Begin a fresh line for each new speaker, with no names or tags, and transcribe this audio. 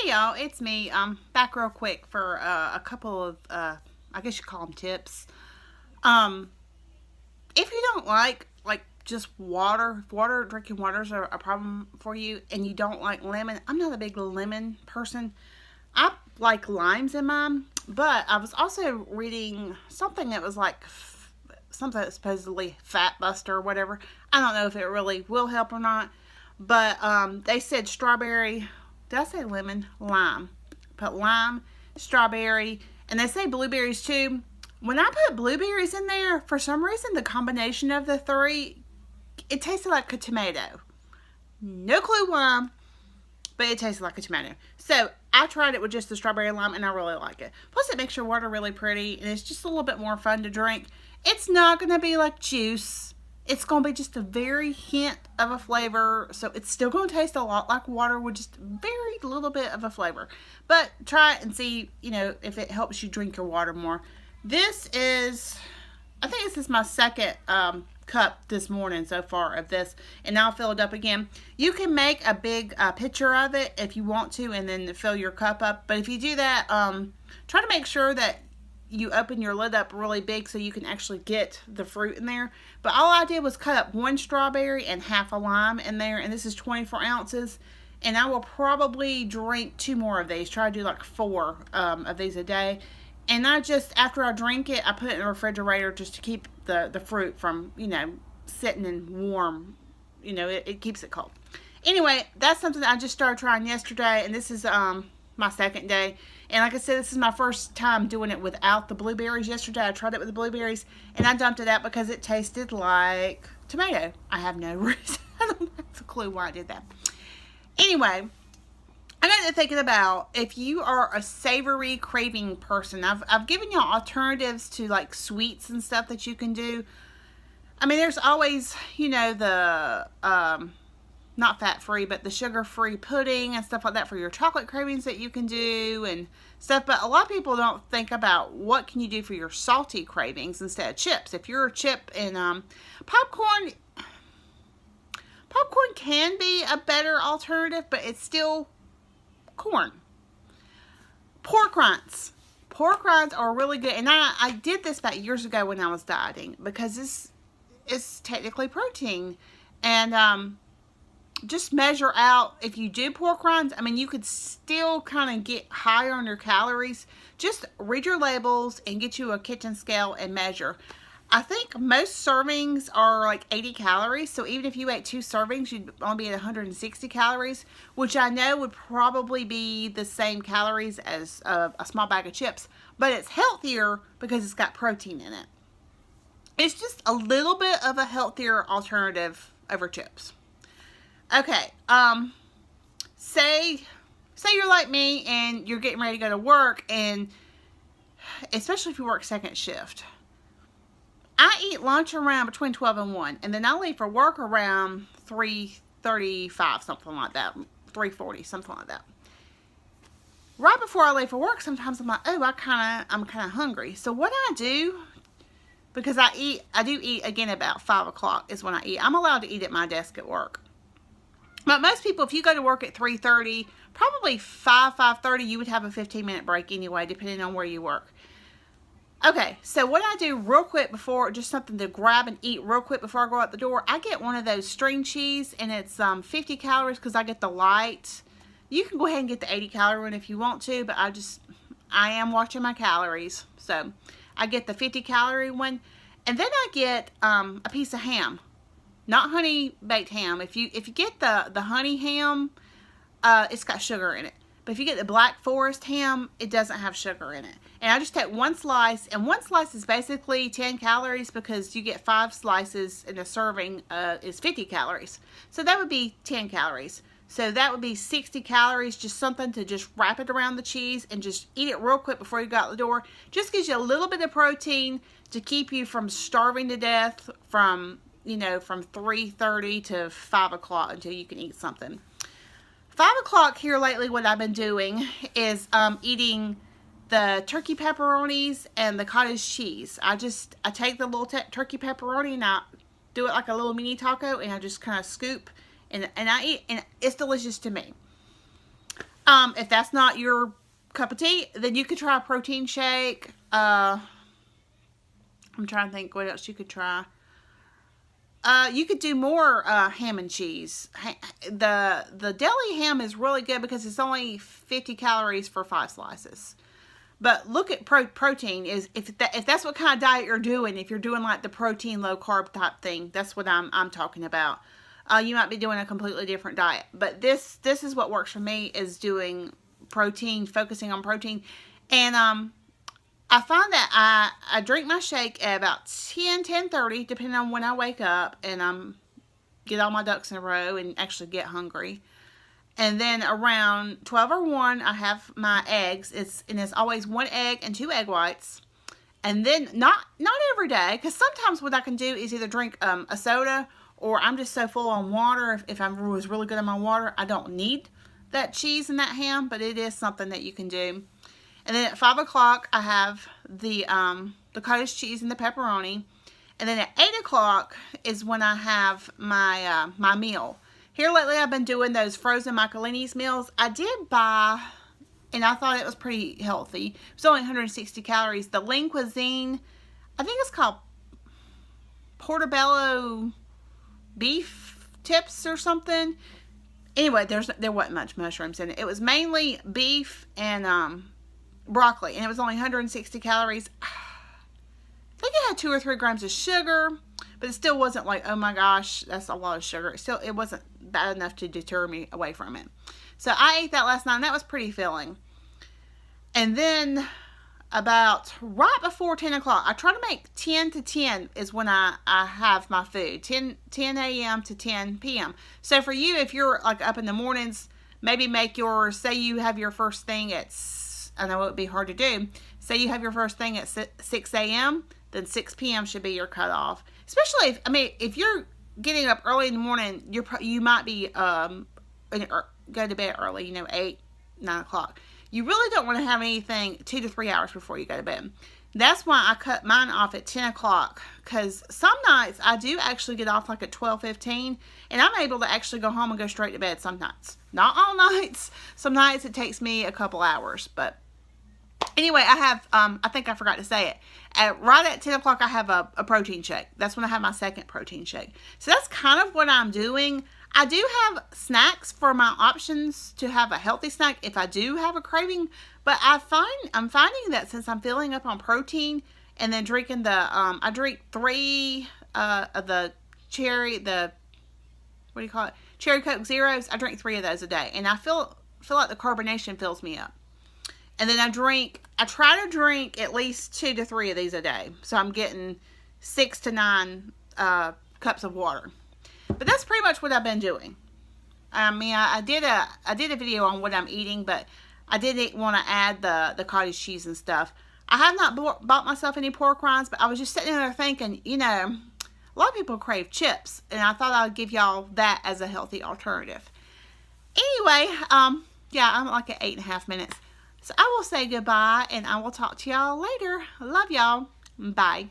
Hey y'all, it's me. Back real quick for a couple of I guess you call them tips. Um, if you don't like just water, if drinking waters are a problem for you, and you don't like lemon. I'm not a big lemon person. I like limes in mine, but I was also reading something that was like something that's supposedly fat buster or whatever. I don't know if it really will help or not, but they said strawberry. Did I say lemon? Lime. Put lime, strawberry, and they say blueberries too. When I put blueberries in there, for some reason, the combination of the three, it tasted like a tomato. No clue why, but it tasted like a tomato. So I tried it with just the strawberry lime, and I really like it. Plus, it makes your water really pretty, and it's just a little bit more fun to drink. It's not going to be like juice. It's going to be just a very hint of a flavor, so it's still going to taste a lot like water with just very little bit of a flavor. But try it and see, if it helps you drink your water more. I think this is my second cup this morning so far of this, and I'll fill it up again. You can make a big pitcher of it if you want to, and then fill your cup up. But if you do that, try to make sure that you open your lid up really big so you can actually get the fruit in there. But all I did was cut up one strawberry and half a lime in there, and this is 24 ounces. And I will probably drink 2 more of these. Try to do like 4 of these a day. And after I drink it, I put it in the refrigerator just to keep the fruit from, sitting in warm. It keeps it cold. Anyway, that's something I just started trying yesterday, and this is my second day. And like I said, this is my first time doing it without the blueberries. Yesterday I tried it with the blueberries, and I dumped it out because it tasted like tomato. I have no reason. I don't have a clue why I did that. Anyway, I got to thinking about if you are a savory craving person. I've given you alternatives to like sweets and stuff that you can do. I mean, there's always, the not fat-free, but the sugar-free pudding and stuff like that for your chocolate cravings that you can do and stuff. But a lot of people don't think about what can you do for your salty cravings instead of chips. If you're a chip and popcorn can be a better alternative, but it's still corn. Pork rinds. Pork rinds are really good. And I did this about years ago when I was dieting because this is technically protein. And just measure out, if you do pork rinds, I mean, you could still kind of get higher on your calories. Just read your labels and get you a kitchen scale and measure. I think most servings are like 80 calories, so even if you ate 2 servings, you'd only be at 160 calories, which I know would probably be the same calories as a small bag of chips, but it's healthier because it's got protein in it. It's just a little bit of a healthier alternative over chips. Okay, say you're like me and you're getting ready to go to work, and especially if you work second shift. I eat lunch around between 12 and 1, and then I leave for work around 3:35, something like that, 3:40, something like that. Right before I leave for work, sometimes I'm like, oh, I'm kind of hungry. So what I do, because I do eat again about 5 o'clock is when I eat. I'm allowed to eat at my desk at work. But most people, if you go to work at 3:30, probably 5:30, you would have a 15-minute break anyway, depending on where you work. Okay, so what I do real quick before, just something to grab and eat real quick before I go out the door, I get one of those string cheese, and it's 50 calories because I get the light. You can go ahead and get the 80-calorie one if you want to, but I am watching my calories. So I get the 50-calorie one, and then I get a piece of ham. Not honey baked ham. If you get the honey ham, it's got sugar in it. But if you get the Black Forest ham, it doesn't have sugar in it. And I just take 1 slice, and 1 slice is basically 10 calories because you get 5 slices and a serving is 50 calories. So that would be 10 calories. So that would be 60 calories, just something to just wrap it around the cheese and just eat it real quick before you go out the door. Just gives you a little bit of protein to keep you from starving to death from 3:30 to 5 o'clock until you can eat something. 5 o'clock here lately, what I've been doing is eating the turkey pepperonis and the cottage cheese. I take the little turkey pepperoni and I do it like a little mini taco, and I just kind of scoop and I eat, and it's delicious to me. If that's not your cup of tea, then you could try a protein shake. I'm trying to think what else you could try. You could do more ham and cheese. The deli ham is really good because it's only 50 calories for 5 slices. But look at protein. Is if that's what kind of diet you're doing, if you're doing like the protein low carb type thing, that's what I'm talking about. You might be doing a completely different diet. But this is what works for me, is doing protein, focusing on protein. And I find that I drink my shake at about 10:30, depending on when I wake up and get all my ducks in a row and actually get hungry. And then around 12 or 1, I have my eggs. It's always 1 egg and 2 egg whites. And then not every day, because sometimes what I can do is either drink a soda, or I'm just so full on water. If I was really good on my water, I don't need that cheese and that ham, but it is something that you can do. And then at 5 o'clock, I have the cottage cheese and the pepperoni. And then at 8 o'clock is when I have my my meal. Here lately, I've been doing those frozen Michaelinis meals. I did buy, and I thought it was pretty healthy. It was only 160 calories. The Lean Cuisine, I think it's called Portobello beef tips or something. Anyway, there wasn't much mushrooms in it. It was mainly beef and broccoli, and it was only 160 calories. I think it had 2 or 3 grams of sugar, but it still wasn't like, oh my gosh, that's a lot of sugar. It wasn't bad enough to deter me away from it. So I ate that last night, and that was pretty filling. And then about right before 10 o'clock, I try to make 10 to 10 is when I have my food. 10 a.m. to 10 p.m. So for you, if you're like up in the mornings, maybe make say you have your first thing at, I know it would be hard to do, say you have your first thing at 6 a.m., then 6 p.m. should be your cutoff. Especially if you're getting up early in the morning, you might be go to bed early, 8, 9 o'clock. You really don't want to have anything 2 to 3 hours before you go to bed. That's why I cut mine off at 10 o'clock, because some nights I do actually get off like at 12:15, and I'm able to actually go home and go straight to bed some nights. Not all nights. Some nights it takes me a couple hours, but anyway, I have, I think I forgot to say it. Right at 10 o'clock, I have a protein shake. That's when I have my second protein shake. So that's kind of what I'm doing. I do have snacks for my options to have a healthy snack if I do have a craving. But I'm finding that since I'm filling up on protein and then drinking I drink 3 of the cherry, what do you call it? Cherry Coke Zeros. I drink 3 of those a day. And I feel like the carbonation fills me up. And then I try to drink at least 2 to 3 of these a day. So I'm getting 6 to 9 cups of water. But that's pretty much what I've been doing. I mean, I did a video on what I'm eating, but I didn't want to add the cottage cheese and stuff. I have not bought myself any pork rinds, but I was just sitting there thinking, a lot of people crave chips, and I thought I'd give y'all that as a healthy alternative. Anyway, yeah, I'm like at 8.5 minutes. So I will say goodbye, and I will talk to y'all later. I love y'all. Bye.